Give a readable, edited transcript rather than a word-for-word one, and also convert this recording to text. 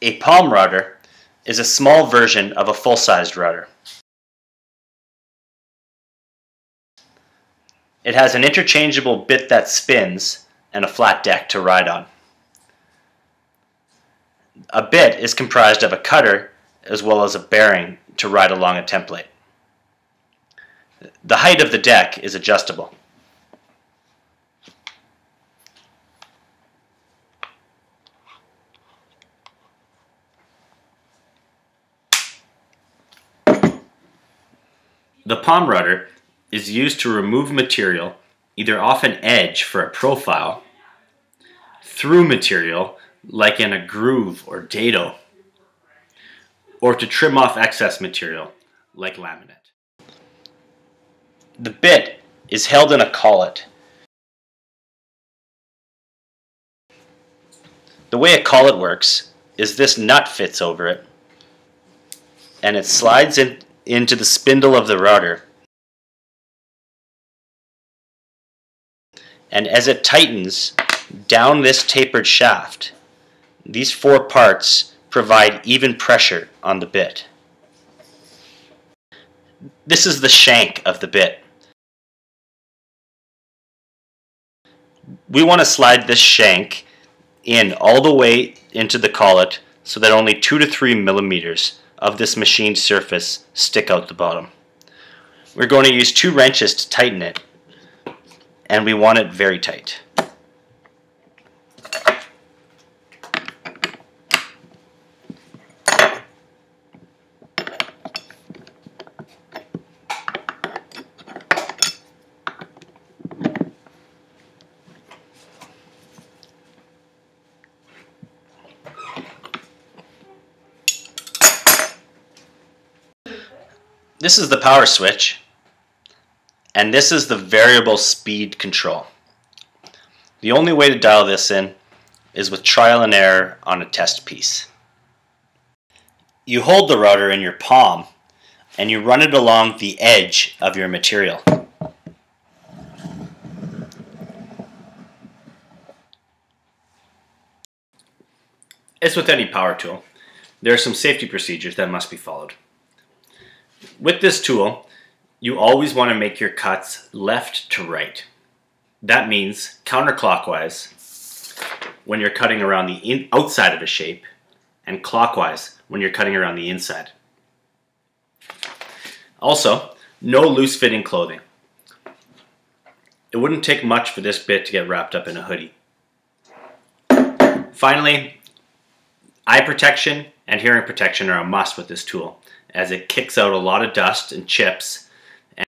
A palm router is a small version of a full-sized router. It has an interchangeable bit that spins and a flat deck to ride on. A bit is comprised of a cutter as well as a bearing to ride along a template. The height of the deck is adjustable. The palm router is used to remove material either off an edge for a profile, through material like in a groove or dado, or to trim off excess material like laminate. The bit is held in a collet. The way a collet works is this nut fits over it and it slides into the spindle of the router, and as it tightens down this tapered shaft, these four parts provide even pressure on the bit. This is the shank of the bit. We want to slide this shank in all the way into the collet so that only 2 to 3 millimeters of this machined surface stick out the bottom. We're going to use 2 wrenches to tighten it, and we want it very tight. This is the power switch, and this is the variable speed control. The only way to dial this in is with trial and error on a test piece. You hold the router in your palm and you run it along the edge of your material. As with any power tool, there are some safety procedures that must be followed. With this tool, you always want to make your cuts left to right. That means counterclockwise when you're cutting around the outside of a shape, and clockwise when you're cutting around the inside. Also, no loose-fitting clothing. It wouldn't take much for this bit to get wrapped up in a hoodie. Finally, eye protection and hearing protection are a must with this tool, as it kicks out a lot of dust and chips